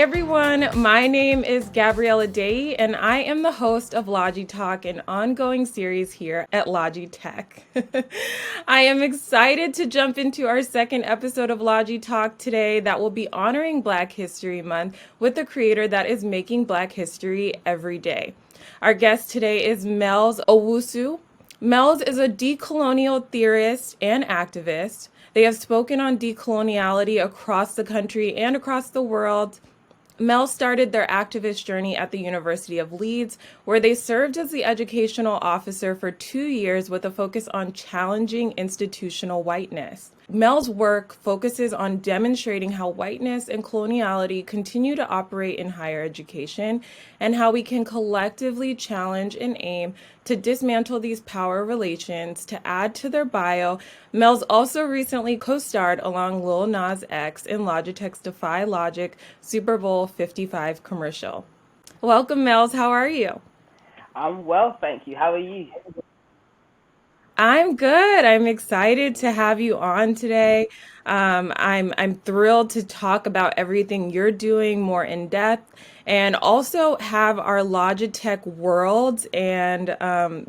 everyone, my name is Gabriella Deyi, and I am the host of LogiTalk, an ongoing series here at Logitech. I am excited to jump into our second episode of LogiTalk today that will be honoring Black History Month with the creator that is making Black history every day. Our guest today is Melz Owusu. Melz is a decolonial theorist and activist. They have spoken on decoloniality across the country and across the world. Melz started their activist journey at the University of Leeds, where they served as the educational officer for 2 years with a focus on challenging institutional whiteness. Melz's work focuses on demonstrating how whiteness and coloniality continue to operate in higher education and how we can collectively challenge and aim to dismantle these power relations. To add to their bio, Melz also recently co-starred along Lil Nas X in Logitech's Defy Logic Super Bowl 55 commercial. Welcome, Melz. How are you? I'm well, thank you. How are you? I'm good. I'm excited to have you on today. I'm thrilled to talk about everything you're doing more in depth, and also have our Logitech world and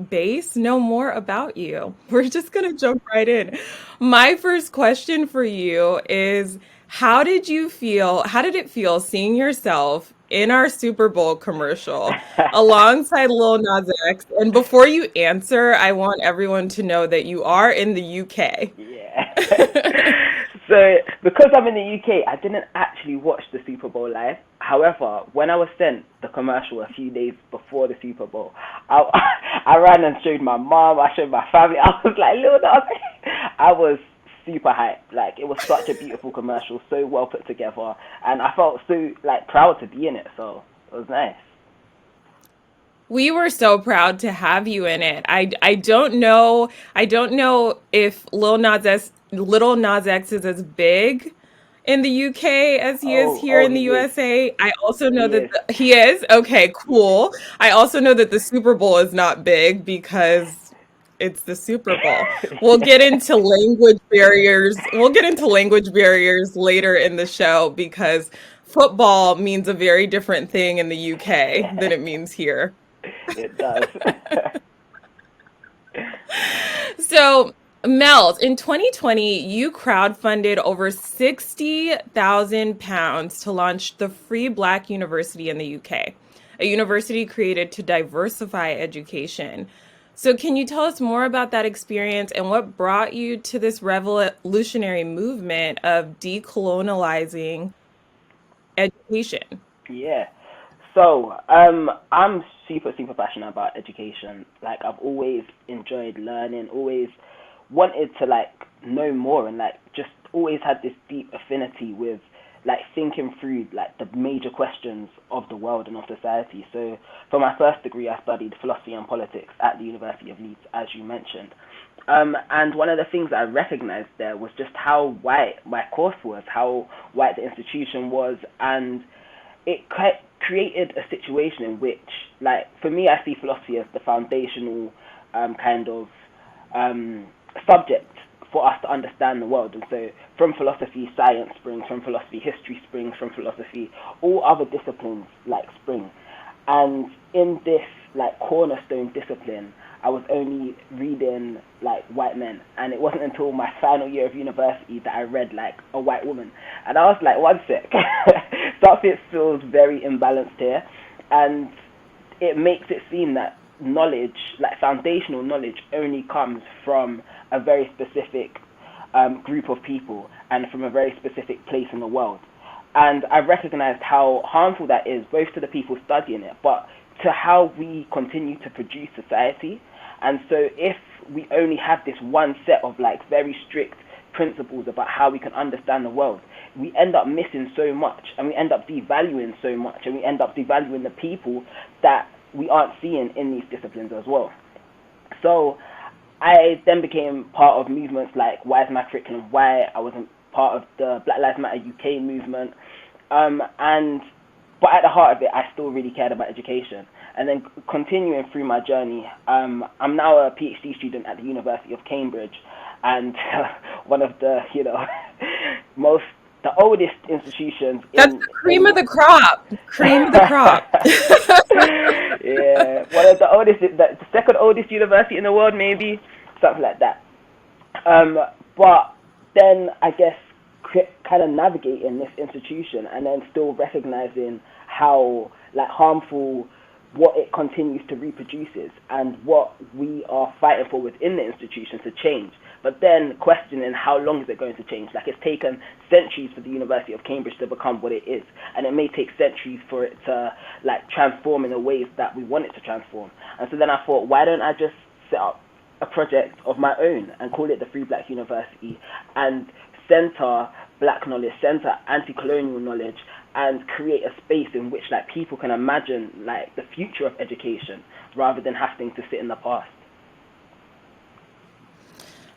base know more about you. We're just gonna jump right in. My first question for you is, how did it feel seeing yourself in our Super Bowl commercial alongside Lil Nas X? And before you answer, I want everyone to know that you are in the UK. Yeah. So, because I'm in the UK, I didn't actually watch the Super Bowl live. However, when I was sent the commercial a few days before the Super Bowl, I, I ran and showed my mom, I showed my family. I was like, Lil Nas. I was super hyped. Like, it was such a beautiful commercial, so well put together, and I felt so like proud to be in it. So it was nice. We were so proud to have you in it. I don't know if Little Nas X is as big in the UK as he is here Oh, in he the is. USA. I also know He that is. he is. Okay, cool. I also know that the Super Bowl is not big because it's the Super Bowl. We'll get Yeah. into language barriers. We'll get into language barriers later in the show because football means a very different thing in the UK than it means here. It does. So, Melz, in 2020, you crowdfunded over £60,000 to launch the Free Black University in the UK, a university created to diversify education. So, can you tell us more about that experience and what brought you to this revolutionary movement of decolonizing education? Yeah. So, I'm super passionate about education. Like, I've always enjoyed learning, always wanted to like know more, and like just always had this deep affinity with like thinking through like the major questions of the world and of society. So, for my first degree, I studied philosophy and politics at the University of Leeds, as you mentioned. And one of the things I recognized there was just how white my course was, how white the institution was, and it created a situation in which, like, for me, I see philosophy as the foundational kind of um, subject for us to understand the world. And so, from philosophy, science springs, from philosophy, history springs, from philosophy, all other disciplines like spring. And in this like cornerstone discipline, I was only reading like white men, and it wasn't until my final year of university that I read like a white woman, and I was like, one sec, something feels very imbalanced here, and it makes it seem that knowledge, like foundational knowledge, only comes from a very specific group of people and from a very specific place in the world. And I recognized how harmful that is, both to the people studying it, but to how we continue to produce society. And so if we only have this one set of like very strict principles about how we can understand the world, we end up missing so much, and we end up devaluing so much, and we end up devaluing the people that we aren't seeing in these disciplines as well. So I then became part of movements like Why is My Curriculum White? I was part of the Black Lives Matter UK movement, and but at the heart of it, I still really cared about education. And then continuing through my journey, I'm now a PhD student at the University of Cambridge, and one of the most the oldest institutions That's in the cream of the crop. Cream of the crop. yeah, one of the oldest, the second oldest university in the world, maybe something like that. Um, but then I guess kind of navigating this institution and then still recognizing how like harmful what it continues to reproduces and what we are fighting for within the institution to change. But then questioning how long is it going to change? Like it's taken centuries for the University of Cambridge to become what it is, and it may take centuries for it to like transform in the ways that we want it to transform. And so then I thought, why don't I just set up a project of my own and call it the Free Black University and center black knowledge, center anti-colonial knowledge, and create a space in which like people can imagine like the future of education rather than having to sit in the past.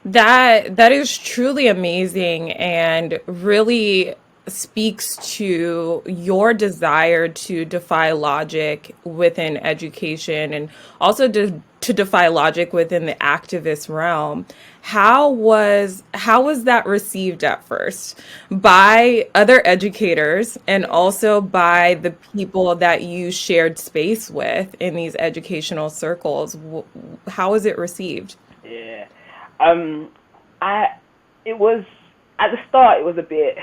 That is truly amazing and really speaks to your desire to defy logic within education and also to defy logic within the activist realm. How was that received at first by other educators and also by the people that you shared space with in these educational circles? How was it received? Yeah. Um, I it was at the start it was a bit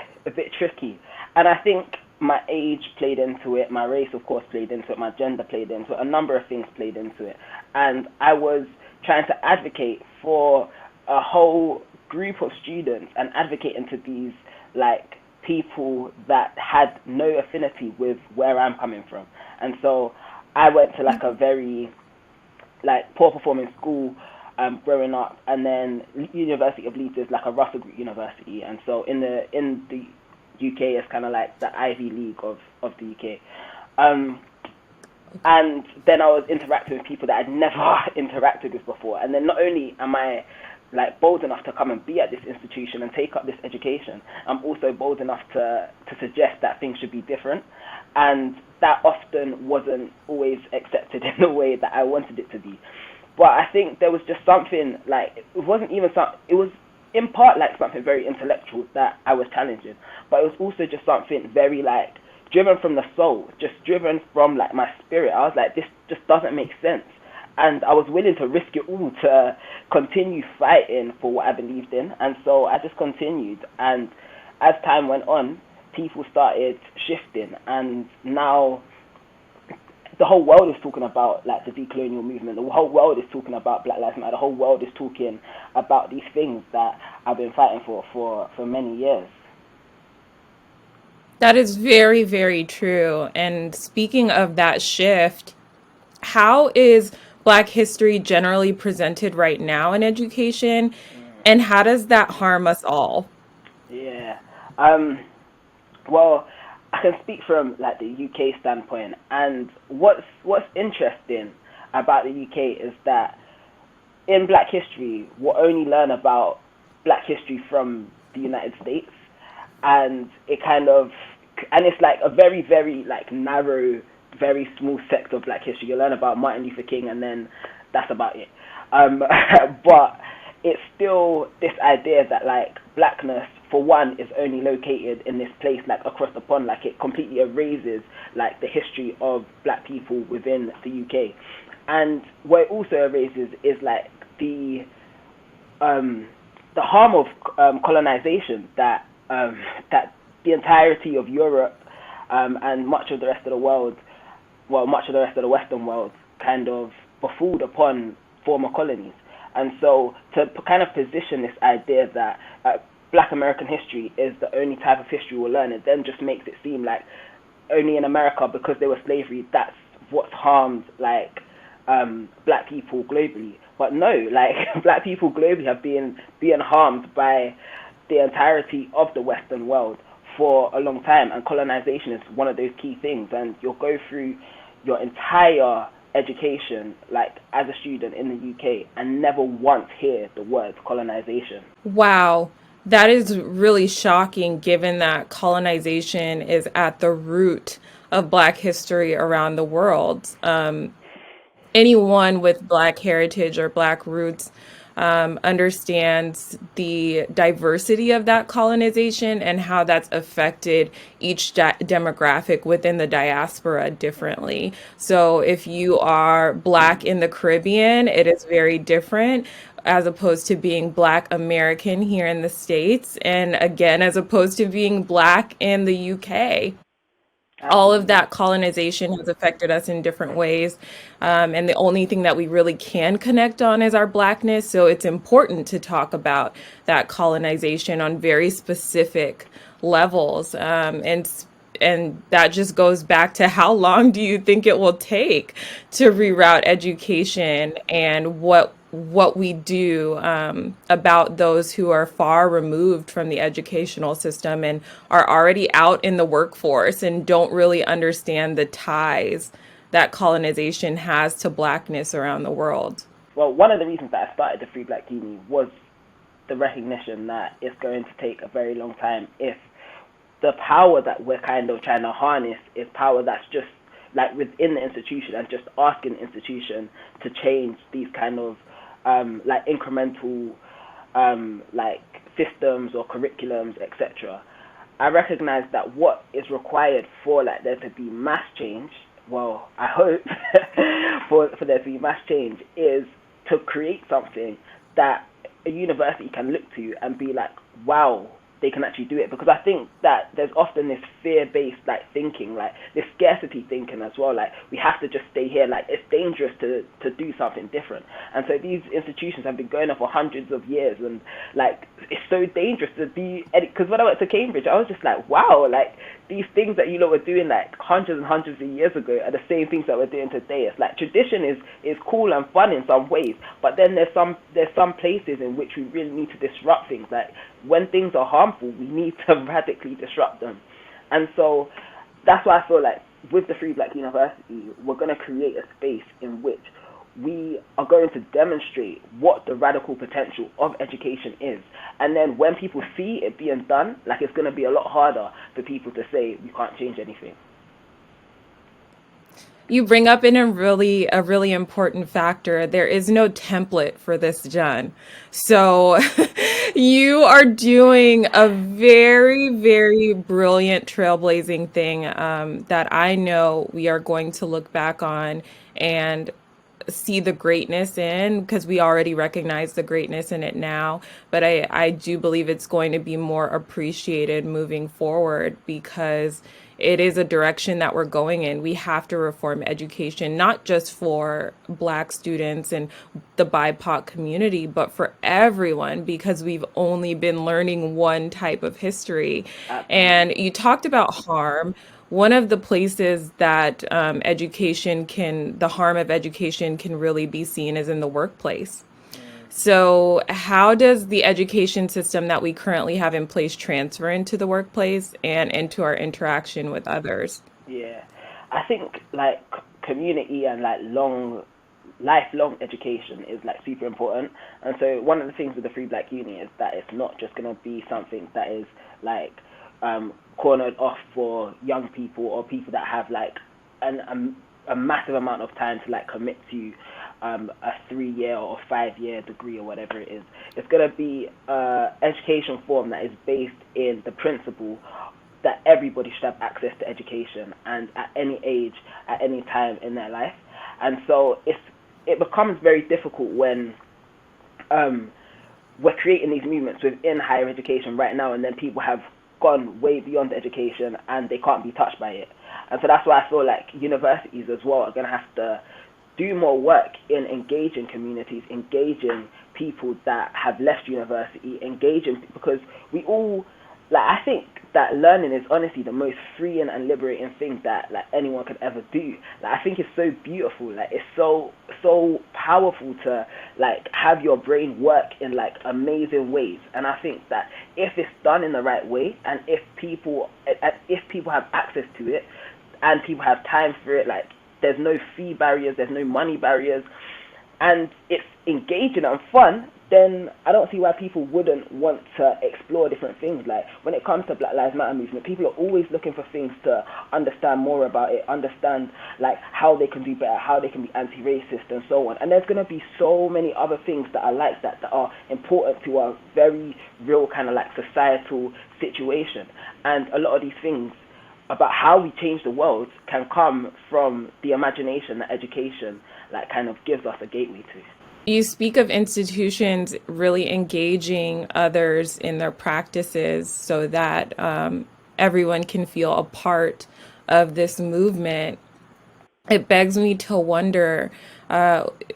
tricky, and I think my age played into it, my race of course played into it, my gender played into it, a number of things played into it, and I was trying to advocate for a whole group of students and advocating to these like people that had no affinity with where I'm coming from, and so I went to like a very like poor performing school growing up, and then University of Leeds is like a Russell Group university, and so in the UK it's kind of like the Ivy League of the UK. Um, and then I was interacting with people that I'd never interacted with before, and then not only am I like bold enough to come and be at this institution and take up this education, I'm also bold enough to suggest that things should be different, and that often wasn't always accepted in the way that I wanted it to be. But I think there was just something like it wasn't even some. It was in part like something very intellectual that I was challenging, but it was also just something very like driven from the soul, just driven from like my spirit. I was like, this just doesn't make sense, and I was willing to risk it all to continue fighting for what I believed in, and so I just continued. And as time went on, people started shifting, and now the whole world is talking about like the decolonial movement. The whole world is talking about Black Lives Matter. The whole world is talking about these things that I've been fighting for many years. That is very, very true. And speaking of that shift, how is Black history generally presented right now in education? And how does that harm us all? Yeah. Um. Well, I can speak from like the UK standpoint, and what's interesting about the UK is that in Black history, we'll only learn about Black history from the United States, and it kind of and it's like a very very like narrow, very small sector of Black history. You learn about Martin Luther King, and then that's about it. But it's still this idea that like blackness for one is only located in this place like across the pond, like it completely erases like the history of black people within the UK. And what it also erases is like um the harm of colonization that the entirety of Europe and much of the rest of the world, well, much of the rest of the Western world, kind of befooled upon former colonies. And so to kind of position this idea that Black American history is the only type of history we'll learn, it then just makes it seem like only in America, because there was slavery, that's what's harmed like black people globally. But no, like black people globally have been being harmed by the entirety of the Western world for a long time, and colonization is one of those key things. And you'll go through your entire education, like as a student in the UK, and never once hear the word colonization. Wow, that is really shocking given that colonization is at the root of Black history around the world. Anyone with Black heritage or Black roots understands the diversity of that colonization and how that's affected each demographic within the diaspora differently. So if you are Black in the Caribbean, it is very different as opposed to being Black American here in the States, and again, as opposed to being Black in the UK. All of Absolutely. that colonization has affected us in different ways. And the only thing that we really can connect on is our Blackness. So it's important to talk about that colonization on very specific levels. And that just goes back to how long do you think it will take to reroute education, and what we do about those who are far removed from the educational system and are already out in the workforce and don't really understand the ties that colonization has to Blackness around the world. Well, one of the reasons that I started the Free Black Uni was the recognition that it's going to take a very long time if the power that we're kind of trying to harness is power that's just like within the institution and just asking the institution to change these kind of like incremental like systems or curriculums, etc. I recognize that what is required for like there to be mass change, well, I hope for there to be mass change is to create something that a university can look to and be like, wow, they can actually do it. Because I think that there's often this fear-based like thinking, like this scarcity thinking as well, like we have to just stay here, like it's dangerous to do something different. And so these institutions have been going on for hundreds of years, and like it's so dangerous to be, because when I went to Cambridge I was just like, wow, like these things that you lot were doing like hundreds and hundreds of years ago are the same things that we're doing today. It's like tradition is cool and fun in some ways, but then there's some places in which we really need to disrupt things. Like when things are harmful, we need to radically disrupt them. And so that's why I feel like with the Free Black University, we're going to create a space in which we are going to demonstrate what the radical potential of education is. And then when people see it being done, like it's going to be a lot harder for people to say we can't change anything. You bring up in a really important factor. There is no template for this, John. So you are doing a very, very brilliant trailblazing thing that I know we are going to look back on and see the greatness in, because we already recognize the greatness in it now. But I do believe it's going to be more appreciated moving forward, because it is a direction that we're going in. We have to reform education, not just for Black students and the BIPOC community, but for everyone, because we've only been learning one type of history. And Absolutely. you talked about harm. One of the places that the harm of education can really be seen is in the workplace. Mm. So, how does the education system that we currently have in place transfer into the workplace and into our interaction with others? Yeah, I think like community and like lifelong education is like super important. And so one of the things with the Free Black Uni is that it's not just gonna be something that is like cornered off for young people or people that have like a massive amount of time to like commit to a 3 year or 5 year degree or whatever it is. It's gonna be education form that is based in the principle that everybody should have access to education and at any age, at any time in their life. And so it becomes very difficult when um, we're creating these movements within higher education right now, and then people have gone way beyond education and they can't be touched by it. And so that's why I feel like universities as well are going to have to do more work in engaging communities, engaging people that have left university, engaging, because we all, like, I think that learning is honestly the most freeing and liberating thing that like anyone could ever do. Like I think it's so beautiful, like it's so powerful to like have your brain work in like amazing ways. And I think that if it's done in the right way, and if people have access to it and people have time for it, like there's no fee barriers, there's no money barriers, and it's engaging and fun, then I don't see why people wouldn't want to explore different things. Like when it comes to Black Lives Matter movement, people are always looking for things to understand more about it, understand like how they can do better, how they can be anti-racist and so on. And there's going to be so many other things that are like that are important to our very real kind of like societal situation. And a lot of these things about how we change the world can come from the imagination that education like kind of gives us a gateway to. You speak of institutions really engaging others in their practices so that everyone can feel a part of this movement. It begs me to wonder,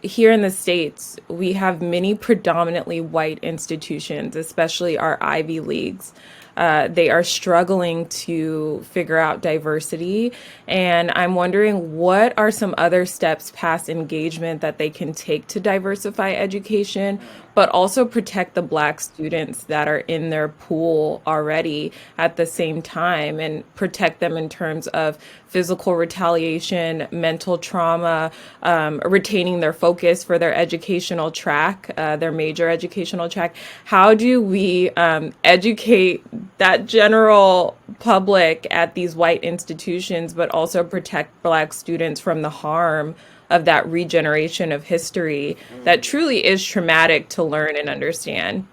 here in the States, we have many predominantly white institutions, especially our Ivy Leagues. They are struggling to figure out diversity. And I'm wondering what are some other steps past engagement that they can take to diversify education, but also protect the Black students that are in their pool already at the same time, and protect them in terms of physical retaliation, mental trauma, retaining their focus for their educational track, their major educational track. How do we educate that general public at these white institutions, but also protect Black students from the harm of that regeneration of history that truly is traumatic to learn and understand?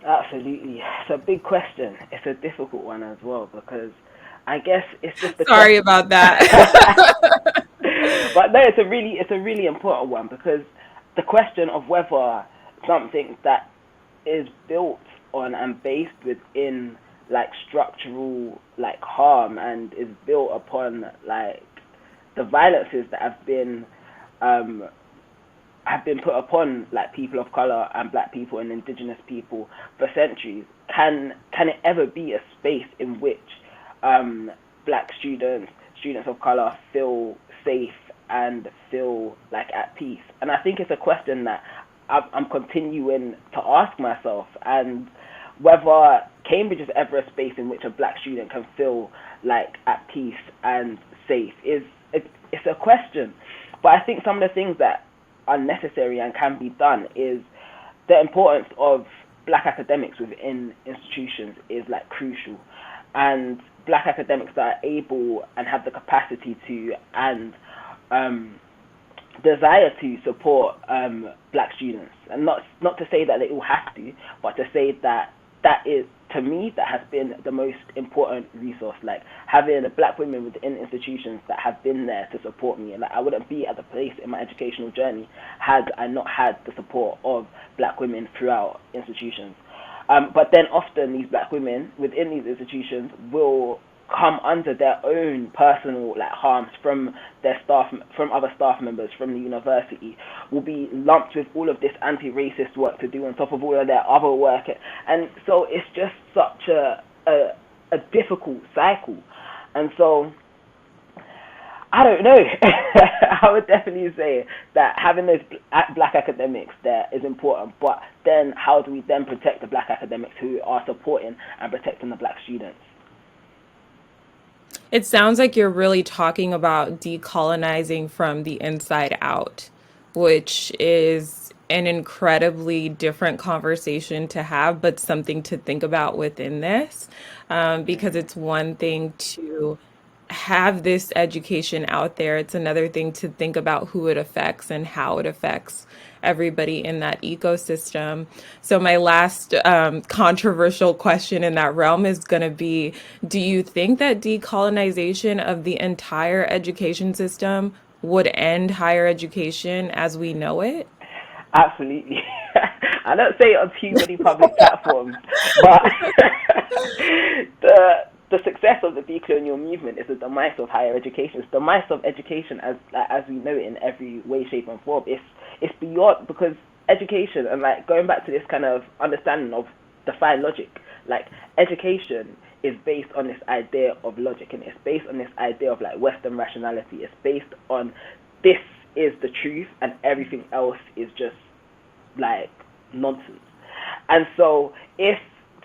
Absolutely. It's a big question. It's a difficult one as well because I guess it's just the Sorry question. about that. But no, it's a really important one because the question of whether something that is built on and based within like structural like harm and is built upon like the violences that um have been put upon like people of color and Black people and indigenous people for centuries, can it ever be a space in which Black students of color feel safe and feel like at peace? And I think it's a question that I'm continuing to ask myself, and whether Cambridge is ever a space in which a Black student can feel like at peace and safe it's a question. But I think some of the things that are necessary and can be done is the importance of Black academics within institutions is like crucial, and Black academics that are able and have the capacity to and desire to support Black students, and not to say that they all have to, but to say that is, to me, that has been the most important resource. Like having Black women within institutions that have been there to support me, and like, I wouldn't be at the place in my educational journey had I not had the support of Black women throughout institutions. But then often these Black women within these institutions will come under their own personal like harms from their staff, from other staff members, from the university, will be lumped with all of this anti-racist work to do on top of all of their other work, and so it's just such a difficult cycle. And so I don't know. I would definitely say that having those Black academics there is important, but then how do we then protect the Black academics who are supporting and protecting the Black students? It sounds like you're really talking about decolonizing from the inside out, which is an incredibly different conversation to have, but something to think about within this. Because it's one thing to have this education out there, it's another thing to think about who it affects and how it affects everybody in that ecosystem. So, my last controversial question in that realm is going to be, do you think that decolonization of the entire education system would end higher education as we know it? Absolutely. I don't say it on too many public platforms, but the success of the decolonial movement is the demise of higher education. It's the demise of education as we know it in every way, shape, and form. It's beyond, because education, and like going back to this kind of understanding of defying logic, like education is based on this idea of logic, and it's based on this idea of like Western rationality. It's based on this is the truth and everything else is just like nonsense. And so if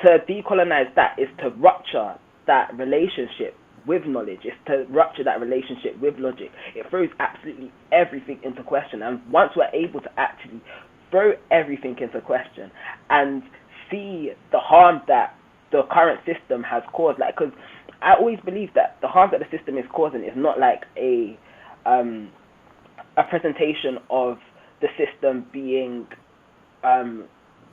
to decolonize that is to rupture that relationship with knowledge. It's to rupture that relationship with logic. It throws absolutely everything into question. And once we're able to actually throw everything into question and see the harm that the current system has caused, like, because I always believe that the harm that the system is causing is not like a presentation of the system being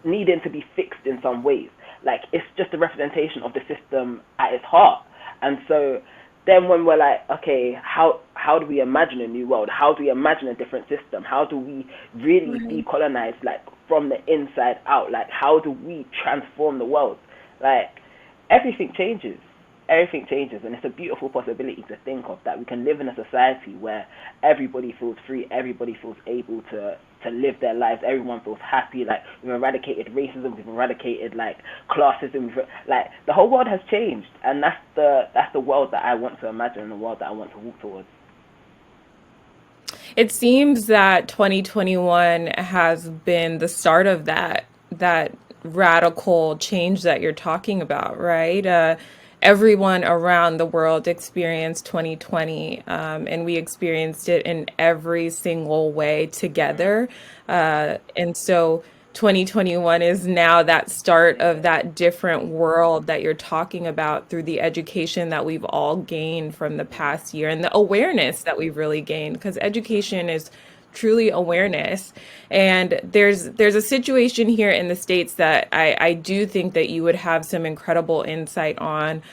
needing to be fixed in some ways. Like, it's just a representation of the system at its heart. And so then when we're like, okay, how do we imagine a new world? How do we imagine a different system? How do we really decolonize, like, from the inside out? Like, how do we transform the world? Like, everything changes. Everything changes, and it's a beautiful possibility to think of, that we can live in a society where everybody feels free, everybody feels able to live their lives, everyone feels happy. Like, we've eradicated racism, we've eradicated, like, classism, like, the whole world has changed, and that's the world that I want to imagine, and the world that I want to walk towards. It seems that 2021 has been the start of that radical change that you're talking about, right? Everyone around the world experienced 2020, and we experienced it in every single way together. And so 2021 is now that start of that different world that you're talking about through the education that we've all gained from the past year and the awareness that we've really gained, because education is truly awareness. And there's a situation here in the States that I do think that you would have some incredible insight on.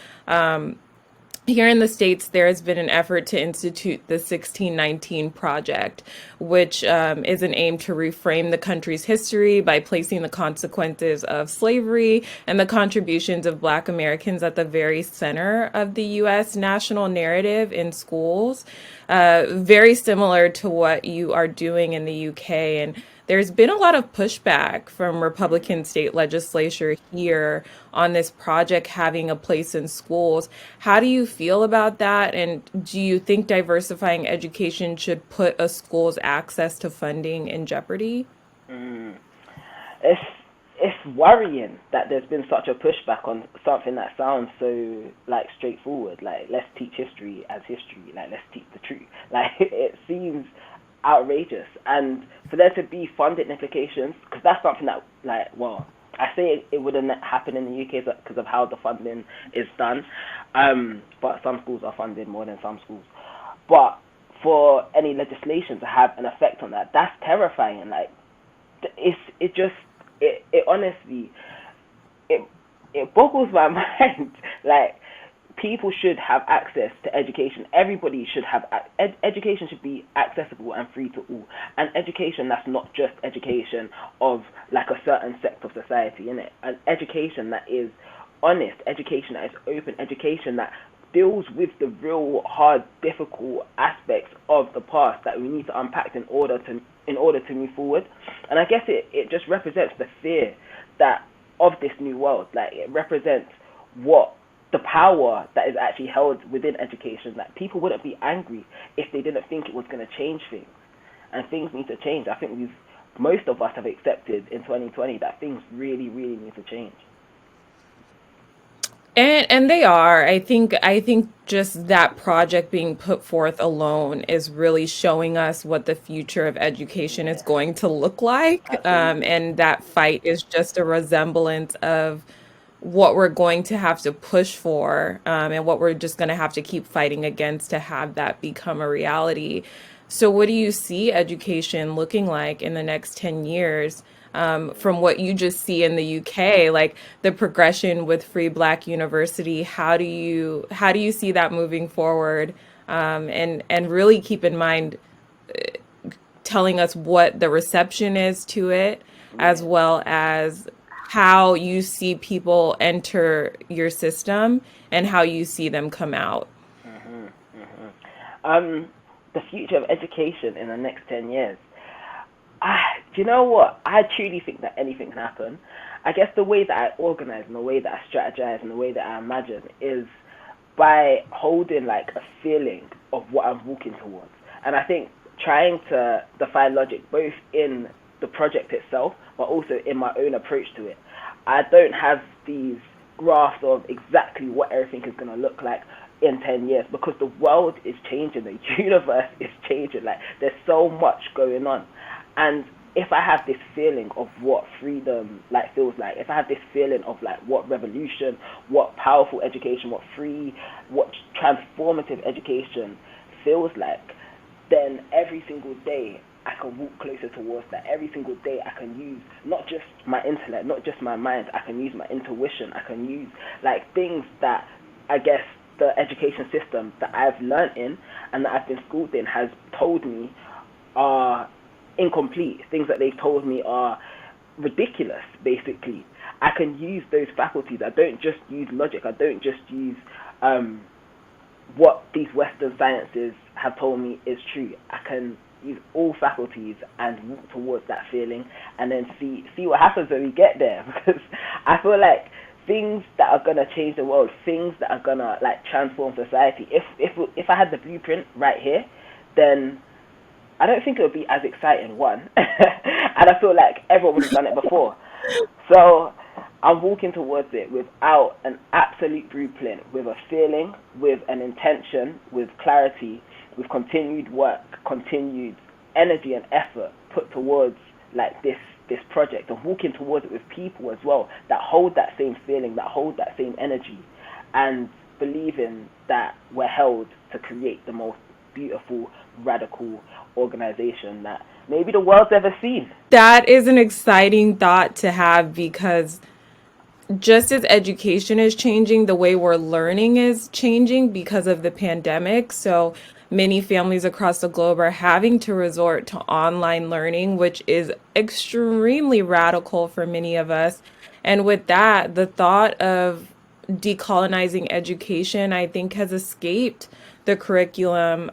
Here in the States, there has been an effort to institute the 1619 Project, which is an aim to reframe the country's history by placing the consequences of slavery and the contributions of Black Americans at the very center of the U.S. national narrative in schools. Very similar to what you are doing in the UK. And there's been a lot of pushback from Republican state legislature here on this project having a place in schools. How do you feel about that? And do you think diversifying education should put a school's access to funding in jeopardy? It's worrying that there's been such a pushback on something that sounds so, like, straightforward. Like, let's teach history as history. Like, let's teach the truth. Like, it seems outrageous. And for there to be funding implications, because that's something that, like, well, I say it wouldn't happen in the UK because of how the funding is done. But some schools are funded more than some schools. But for any legislation to have an effect on that, that's terrifying. Like, it honestly, it boggles my mind. Like, people should have access to education. Everybody should have education should be accessible and free to all. And education that's not just education of, like, a certain sect of society, innit? An education that is honest, education that is open, education that deals with the real hard, difficult aspects of the past that we need to unpack in order to move forward. And I guess it just represents the fear that of this new world. Like, it represents what the power that is actually held within education. Like, people wouldn't be angry if they didn't think it was going to change things, and things need to change. I think most of us have accepted in 2020 that things really, really need to change. And they are. I think just that project being put forth alone is really showing us what the future of education is Yeah, going to look like. absolutely. And that fight is just a resemblance of what we're going to have to push for, and what we're just going to have to keep fighting against to have that become a reality. So, what do you see education looking like in the next 10 years? From what you just see in the UK, like the progression with Free Black University, how do you see that moving forward? And really keep in mind telling us what the reception is to it, as Yeah. well as how you see people enter your system and how you see them come out. hmm hmm the future of education in the next 10 years. Do you know what? I truly think that anything can happen. I guess the way that I organize and the way that I strategize and the way that I imagine is by holding, like, a feeling of what I'm walking towards. And I think trying to defy logic both in the project itself but also in my own approach to it. I don't have these graphs of exactly what everything is going to look like in 10 years, because the world is changing, the universe is changing. Like, there's so much going on. And if I have this feeling of what freedom like feels like, if I have this feeling of like what revolution, what powerful education, what transformative education feels like, then every single day I can walk closer towards that. Every single day I can use not just my intellect, not just my mind, I can use my intuition, I can use like things that I guess the education system that I've learned in and that I've been schooled in has told me are incomplete. Things that they've told me are ridiculous, basically. I can use those faculties. I don't just use logic. I don't just use what these Western sciences have told me is true. I can use all faculties and walk towards that feeling, and then see what happens when we get there. Because I feel like things that are gonna change the world, things that are gonna like transform society. If I had the blueprint right here, then I don't think it would be as exciting, one. And I feel like everyone would have done it before. So I'm walking towards it without an absolute blueprint, with a feeling, with an intention, with clarity, with continued work, continued energy and effort put towards like this project, and walking towards it with people as well that hold that same feeling, that hold that same energy, and believing that we're held to create the most beautiful, radical organization that maybe the world's ever seen. That is an exciting thought to have, because just as education is changing, the way we're learning is changing because of the pandemic. So many families across the globe are having to resort to online learning, which is extremely radical for many of us. And with that, the thought of decolonizing education, I think, has escaped the curriculum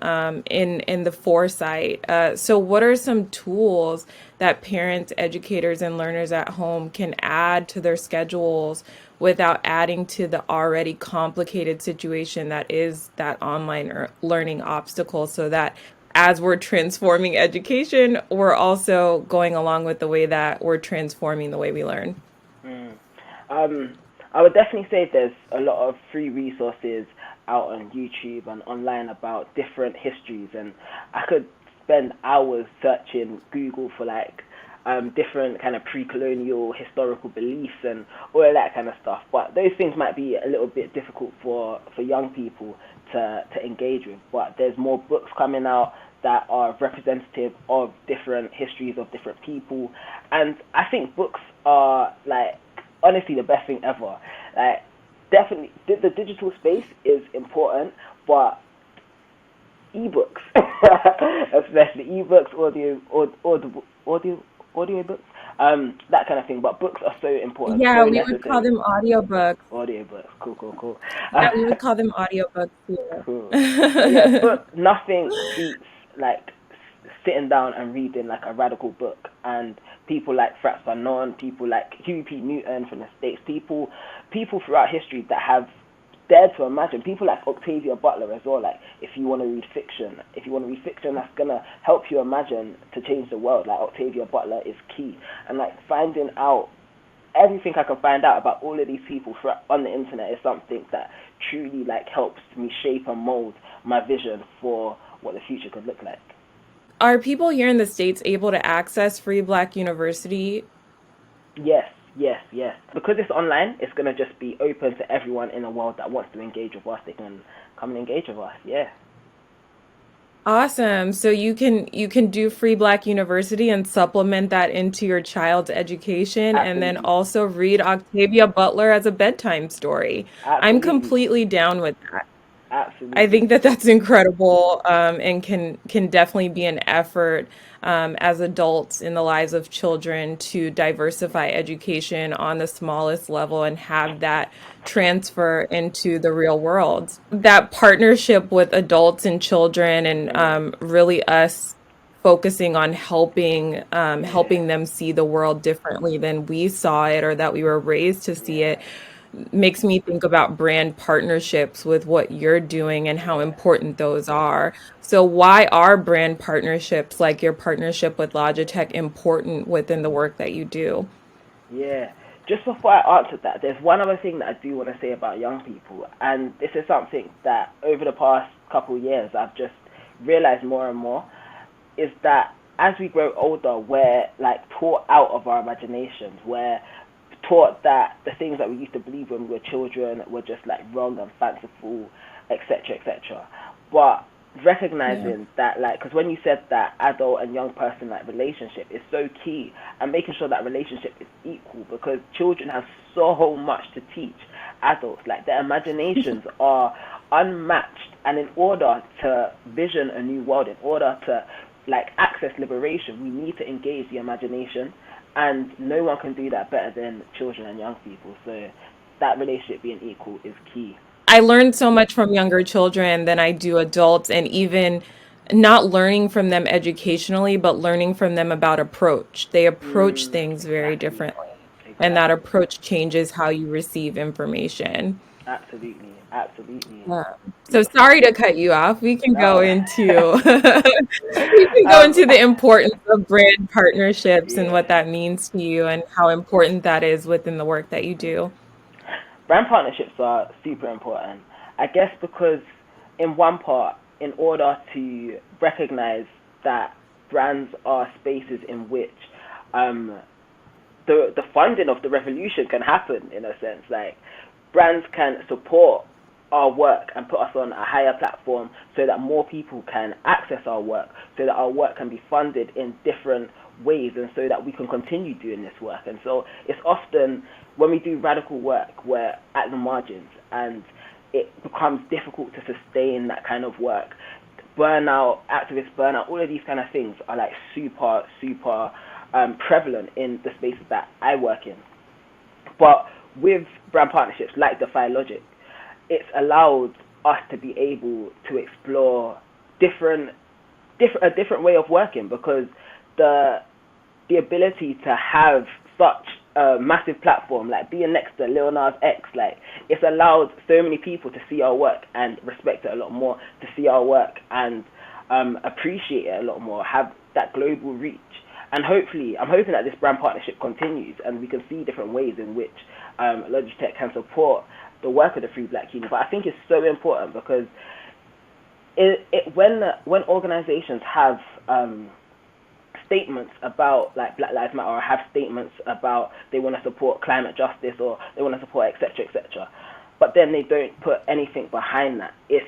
in the foresight. So, what are some tools that parents, educators, and learners at home can add to their schedules without adding to the already complicated situation that is that online learning obstacle, so that as we're transforming education, we're also going along with the way that we're transforming the way we learn? Mm. Um, I would definitely say there's a lot of free resources out on YouTube and online about different histories, and I could spend hours searching Google for like different kind of pre-colonial historical beliefs and all of that kind of stuff. But those things might be a little bit difficult for young people to engage with. But there's more books coming out that are representative of different histories of different people, and I think books are like honestly the best thing ever. Like, definitely the digital space is important, but ebooks, especially ebooks, audio books, that kind of thing. But books are so important, Yeah, so we would call necessary. them audiobooks. Audio books, cool. Yeah, we would call them audiobooks here. Cool. But yeah, but nothing beats like sitting down and reading like a radical book. And people like Franz Fanon, people like Huey P. Newton from the States, people throughout history that have dared to imagine. People like Octavia Butler as well. Like, if you want to read fiction that's gonna help you imagine to change the world, like Octavia Butler is key. And like finding out everything I can find out about all of these people on the internet is something that truly like helps me shape and mold my vision for what the future could look like. Are people here in the States able to access Free Black University? Yes. Because it's online, it's gonna just be open to everyone in the world that wants to engage with us. They can come and engage with us. Yeah, Awesome. So you can do Free Black University and supplement that into your child's education, and then absolutely, also read Octavia Butler as a bedtime story. I'm absolutely, completely down with that. I absolutely. think that that's incredible, and can definitely be an effort as adults in the lives of children to diversify education on the smallest level and have that transfer into the real world. That partnership with adults and children, and Mm, really us focusing on yeah, helping them see the world differently than we saw it, or that we were raised to see yeah, it, makes me think about brand partnerships with what you're doing and how yeah. important those are. So why are brand partnerships like your partnership with Logitech important within the work that you do? Yeah. just before I answer that, there's one other thing that I do want to say about young people, and this is something that over the past couple of years I've just realized more and more, is that as we grow older, we're like taught out of our imaginations. We're taught that the things that we used to believe when we were children were just like wrong and fanciful, etc., etc. But Yeah. recognizing that, like, because when you said that adult and young person like relationship is so key, and making sure that relationship is equal, because children have so much to teach adults. Like their imaginations are unmatched, and in order to vision a new world, in order to like access liberation, we need to engage the imagination, and no one can do that better than children and young people. So that relationship being equal is key. I learn so much from younger children than I do adults, and even not learning from them educationally, but learning from them about approach. They approach things very Exactly. differently, and that Exactly. approach changes how you receive information. Absolutely. Absolutely. Yeah. So sorry to cut you off. We can go No. into we can go um, into the importance of brand partnerships and what yeah. that means to you and how important that is within the work that you do. Brand partnerships are super important. I guess because in one part, in order to recognize that brands are spaces in which um, the funding of the revolution can happen, in a sense. Like brands can support our work and put us on a higher platform so that more people can access our work, so that our work can be funded in different ways, and so that we can continue doing this work. And so it's often when we do radical work, we're at the margins, and it becomes difficult to sustain that kind of work. Burnout, activist burnout, all of these kind of things are like super prevalent in the spaces that I work in. But with brand partnerships like Defy Logic, it's allowed us to be able to explore different, a different way of working, because the the ability to have such a massive platform, like being next to Lil Nas X, like it's allowed so many people to see our work and respect it a lot more, to see our work and appreciate it a lot more, have that global reach. And hopefully, I'm hoping that this brand partnership continues, and we can see different ways in which Logitech can support the work of the Free Black Community. But I think it's so important because when organizations have statements about like Black Lives Matter, or have statements about they want to support climate justice, or they want to support etc etc, but then they don't put anything behind that, it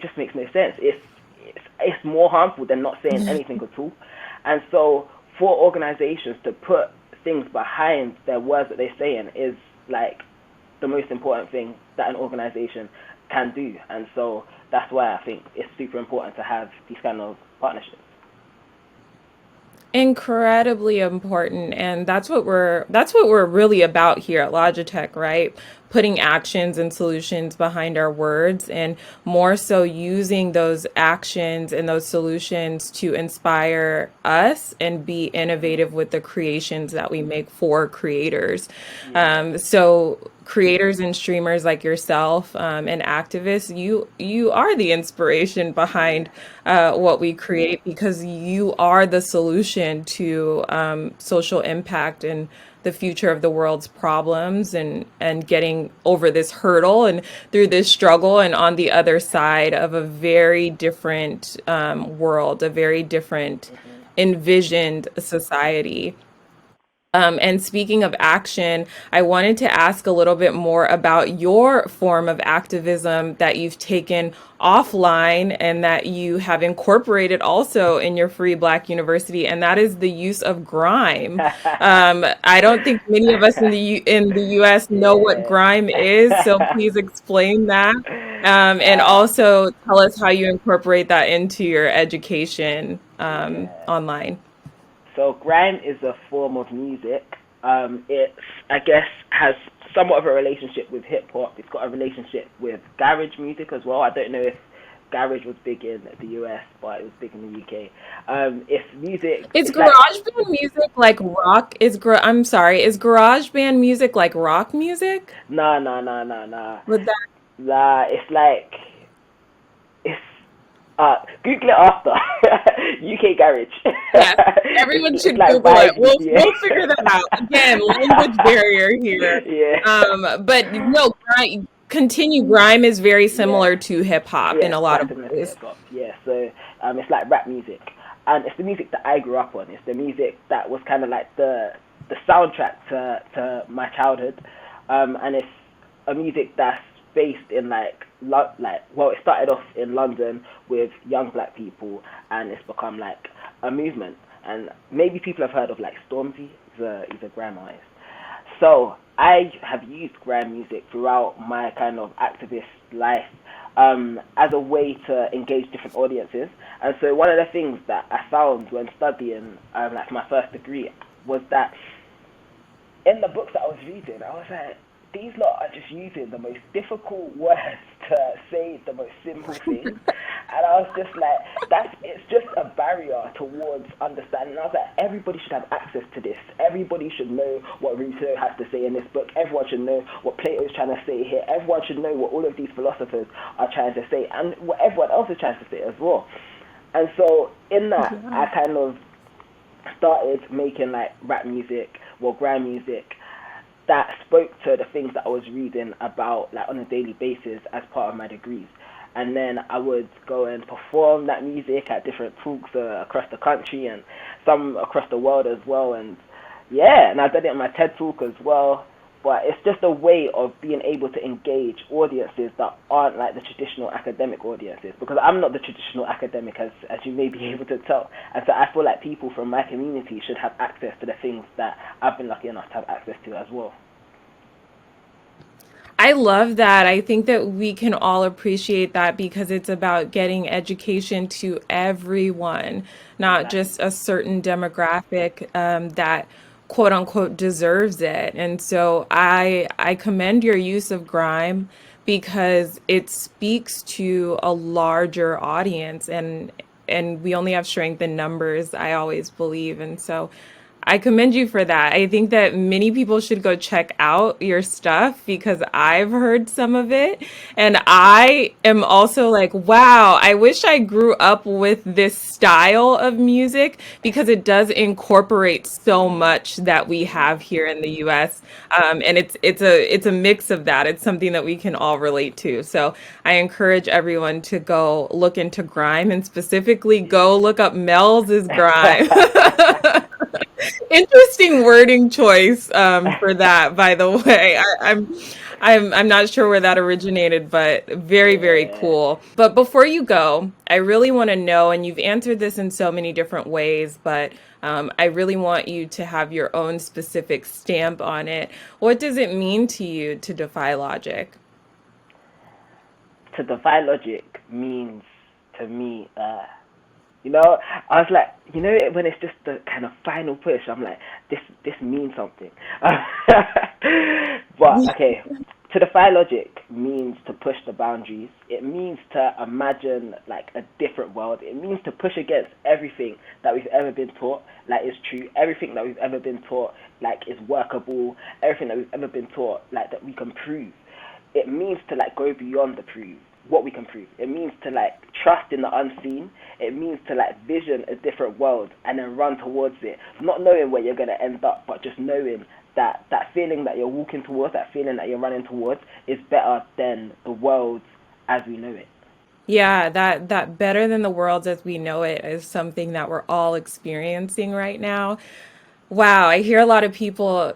just makes no sense. It's more harmful than not saying anything at all. And so for organizations to put things behind their words that they're saying is like the most important thing that an organization can do. And so that's why I think it's super important to have these kind of partnerships. Incredibly important, and that's what we're really about here at Logitech, right? Putting actions and solutions behind our words, and more so using those actions and those solutions to inspire us and be innovative with the creations that we make for creators. Yeah. So creators and streamers like yourself, and activists, you are the inspiration behind Yeah. what we create, because you are the solution to social impact and the future of the world's problems, and getting over this hurdle and through this struggle and on the other side of a very different world, a very different Hmm. envisioned society. And speaking of action, I wanted to ask a little bit more about your form of activism that you've taken offline and that you have incorporated also in your Free Black University, and that is the use of grime. I don't think many of us in the U.S. know what Yeah. grime is, so please explain that, and uh, also tell us how you incorporate that into your education yeah. online. So grime is a form of music. It's, I guess, has somewhat of a relationship with hip hop. It's got a relationship with garage music as well. I don't know if garage was big in the US, but it was big in the UK. It's music. Is It's like garage band music like rock? I'm sorry, is garage band music like rock music? nah. Would that Nah, it's like it's Google it after. UK Garage. Yes, everyone It's should like Google it. vibes, yeah. We'll figure that out. Again, language barrier here. Yeah. But no, grime is very Yeah. similar to hip hop Yeah, in a it's lot quite of similar to ways. hip hop. Yeah, so it's like rap music, and it's the music that I grew up on. It's the music that was kind of like the soundtrack to my childhood, and it's a music that's based in well, it started off in London with young black people, and it's become like a movement. And maybe people have heard of like Stormzy. He's a grime artist. So I have used grime music throughout my kind of activist life as a way to engage different audiences. And so one of the things that I found when studying, like my first degree, was that in the books that I was reading, I was like, these lot are just using the most difficult words to say the most simple things. And I was just like, it's just a barrier towards understanding. And I was like, everybody should have access to this. Everybody should know what Rousseau has to say in this book. Everyone should know what Plato is trying to say here. Everyone should know what all of these philosophers are trying to say and what everyone else is trying to say as well. And so in that, I kind of started making like rap music, grime music, that spoke to the things that I was reading about like on a daily basis as part of my degrees. And then I would go and perform that music at different talks across the country and some across the world as well. And yeah, and I did it in my TED talk as well. But it's just a way of being able to engage audiences that aren't like the traditional academic audiences. Because I'm not the traditional academic, as you may be able to tell. And so I feel like people from my community should have access to the things that I've been lucky enough to have access to as well. I love that. I think that we can all appreciate that because it's about getting education to everyone, not Exactly. just a certain demographic that quote unquote deserves it. And so I commend your use of grime because it speaks to a larger audience and we only have strength in numbers, I always believe. And so I commend you for that. I think that many people should go check out your stuff because I've heard some of it. And I am also like, wow, I wish I grew up with this style of music because it does incorporate so much that we have here in the US. And it's a mix of that. It's something that we can all relate to. So I encourage everyone to go look into grime and specifically go look up Melz's grime. Interesting wording choice for that, by the way. I'm not sure where that originated, but very, very Yeah. cool. But before you go, I really want to know, and you've answered this in so many different ways, but I really want you to have your own specific stamp on it. What does it mean to you to defy logic? To defy logic means to me, I was like, when it's just the kind of final push, I'm like, this means something. But okay, to defy logic means to push the boundaries. It means to imagine like a different world. It means to push against everything that we've ever been taught, like is true. Everything that we've ever been taught, like is workable. Everything that we've ever been taught, like that we can prove. It means to like go beyond the prove what we can prove. It means to like trust in the unseen. It means to like vision a different world and then run towards it, not knowing where you're gonna end up, but just knowing that that feeling that you're walking towards, that feeling that you're running towards, is better than the world as we know it. Yeah, that better than the world as we know it is something that we're all experiencing right now. Wow, I hear a lot of people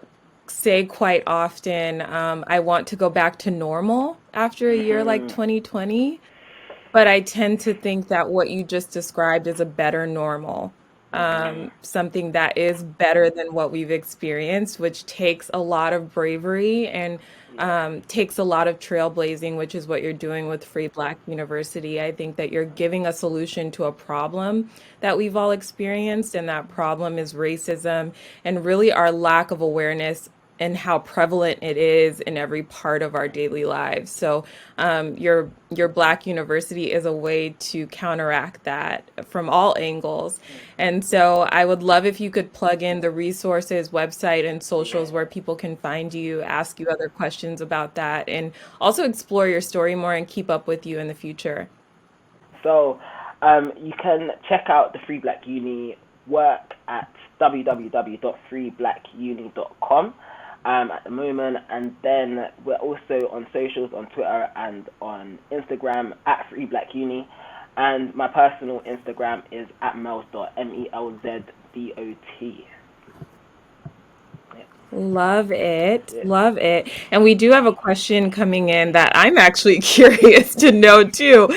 say quite often, I want to go back to normal after a year like Hmm. 2020. But I tend to think that what you just described is a better normal, something that is better than what we've experienced, which takes a lot of bravery and Yeah. takes a lot of trailblazing, which is what you're doing with Free Black University. I think that you're giving a solution to a problem that we've all experienced, and that problem is racism and really our lack of awareness and how prevalent it is in every part of our daily lives. So your Black University is a way to counteract that from all angles. And so I would love if you could plug in the resources, website, and socials where people can find you, ask you other questions about that, and also explore your story more and keep up with you in the future. So You can check out the Free Black Uni work at www.freeblackuni.com at the moment, and then we're also on socials on Twitter and on Instagram at Free Black Uni, and my personal Instagram is at melz.melzdot. Love it. Love it. And we do have a question coming in that I'm actually curious to know too.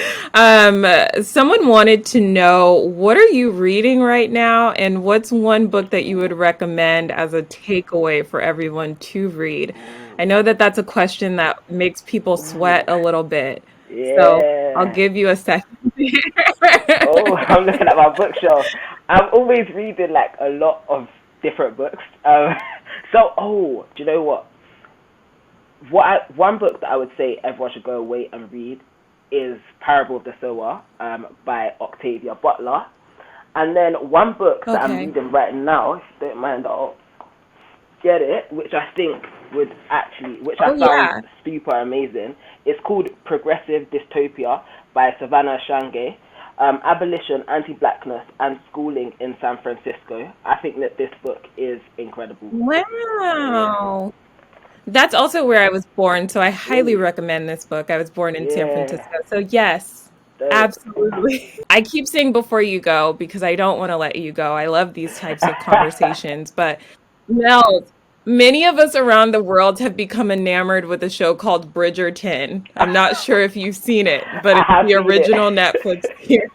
Someone wanted to know, what are you reading right now? And what's one book that you would recommend as a takeaway for everyone to read? I know that that's a question that makes people sweat a little bit. So I'll Yeah. give you a second. Oh, I'm looking at my bookshelf. I'm always reading like a lot of different books. Do you know what? One book that I would say everyone should go away and read is Parable of the Sower by Octavia Butler. And then one book that I'm Okay. reading right now, if you don't mind, I'll get it, which I think which I Oh, yeah. found super amazing. It's called Progressive Dystopia by Savannah Shange. Abolition, Anti-Blackness, and Schooling in San Francisco. I think that this book is incredible. Yeah. Wow. That's also where I was born, so I highly Really? recommend this book. I was born in San Yeah. Francisco. So yes, Dope. absolutely. I keep saying before you go because I don't want to let you go. I love these types of conversations, but Mel, many of us around the world have become enamored with a show called Bridgerton. I'm not sure if you've seen it, but I it's have the seen it. original Netflix series.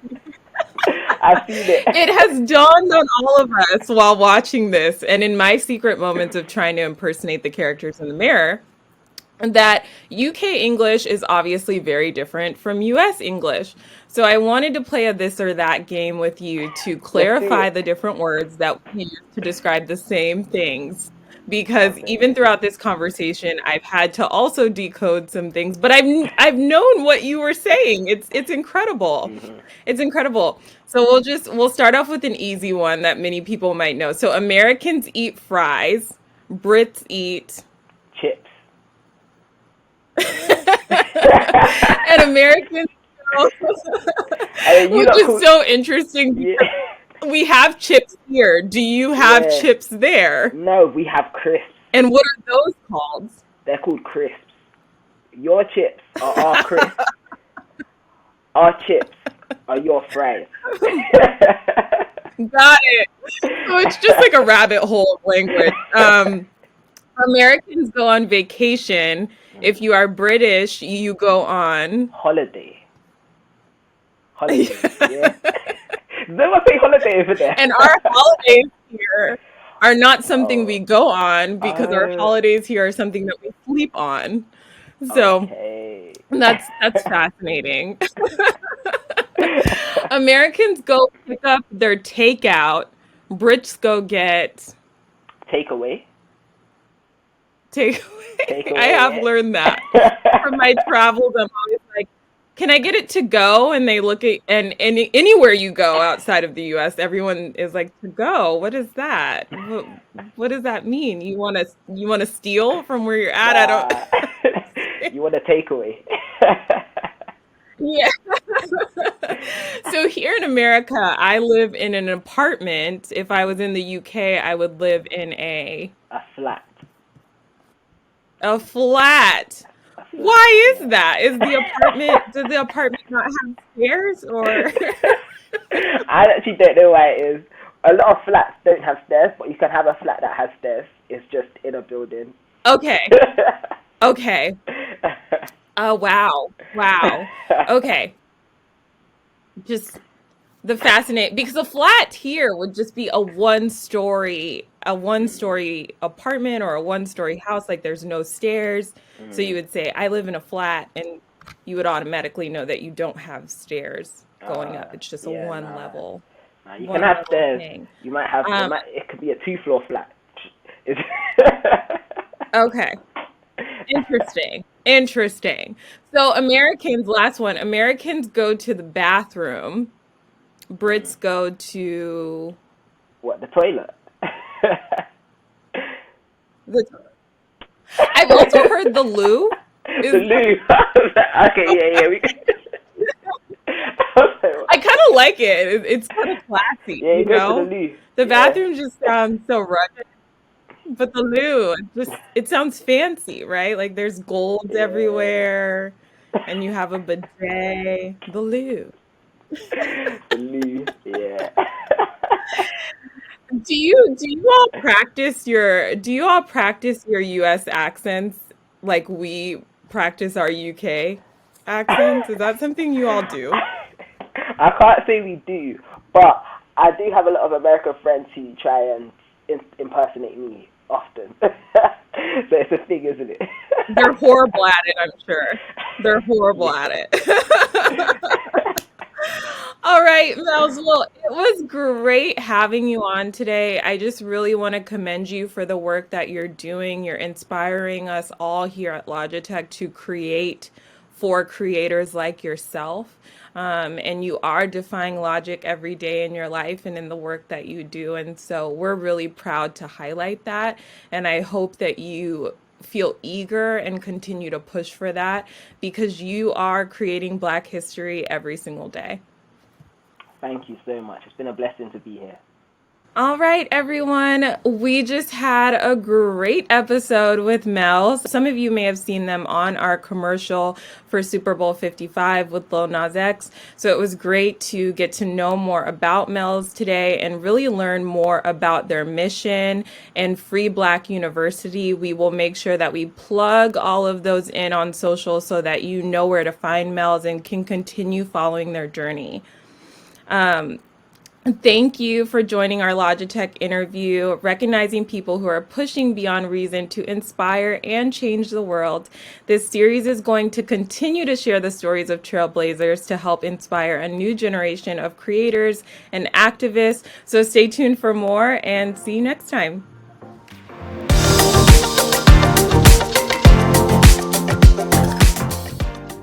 I've seen it. It has dawned on all of us while watching this, and in my secret moments of trying to impersonate the characters in the mirror, that UK English is obviously very different from US English. So I wanted to play a this or that game with you to Let's do clarify it. the different words that we use to describe the same things. Because even Okay. throughout this conversation, I've had to also decode some things, but I've known what you were saying. It's incredible. hmm It's incredible. So we'll start off with an easy one that many people might know. So Americans eat fries, Brits eat Chips. and Americans And you which lot is called. so interesting Yeah. because we have chips here. Do you have Yeah. chips there? No, we have crisps. And what are those called? They're called crisps. Your chips are our crisps. Our chips are your fries. Got it. So it's just like a rabbit hole of language. Americans go on vacation. If you are British, you go on. Holiday. Holiday. Yeah. Never say holiday over there. And our holidays here are not something we Oh. go on because our Uh, holidays here are something that we sleep on. So okay. that's fascinating. Americans go pick up their takeout. Brits go get Takeaway. takeaway. I Takeaway, have learned that from my travels. I'm always like, can I get it to go? And they look at and anywhere you go outside of the U.S., everyone is like, to go. What is that? What does that mean? You want to steal from where you're at? I Nah. don't. You want a takeaway. Yeah. So here in America, I live in an apartment. If I was in the UK, I would live in A flat. a flat. A flat, Why is yeah. that? Does the apartment not have stairs or? I actually don't know why it is. A lot of flats don't have stairs, but you can have a flat that has stairs. It's just in a building. Okay. Okay. Oh, wow. Wow. Okay. Just the fascinating because a flat here would just be a one story apartment or a one-story house. Like there's no stairs. So you Mm. would say, I live in a flat, and you would automatically know that you don't have stairs going up. It's just a Yeah, one nah. level, Nah, you can one have level stairs. thing. You might have. Um, It could be a 2-floor flat. It's okay. Interesting. Interesting. So last one, Americans go to the bathroom. Mm. Brits go to What, the toilet? the. I've also heard the loo The is. loo. Okay, yeah. I kind don't like it. It's kind of classy, Yeah, you you go to the know? loo. The Yeah. bathroom just sounds so rugged, but the loo, it sounds fancy, right? Like there's golds Yeah. everywhere and you have a bidet. The loo. The loo. Yeah. Do you all practice your US accents like we practice our UK accents? Is that something you all do? I can't say we do, but I do have a lot of American friends who try and impersonate me often. So it's a thing, isn't it? They're horrible at it, I'm sure. They're horrible at Yeah. it. All right, Melz. Well, it was great having you on today. I just really want to commend you for the work that you're doing. You're inspiring us all here at Logitech to create for creators like yourself. And you are defying logic every day in your life and in the work that you do. And so we're really proud to highlight that. And I hope that you feel eager and continue to push for that because you are creating Black history every single day. Thank you so much. It's been a blessing to be here. All right, everyone. We just had a great episode with Melz. Some of you may have seen them on our commercial for Super Bowl 55 with Lil Nas X. So it was great to get to know more about Melz today and really learn more about their mission and Free Black University. We will make sure that we plug all of those in on social so that you know where to find Melz and can continue following their journey. Thank you for joining our Logitech interview, recognizing people who are pushing beyond reason to inspire and change the world. This series is going to continue to share the stories of trailblazers to help inspire a new generation of creators and activists. So stay tuned for more and see you next time.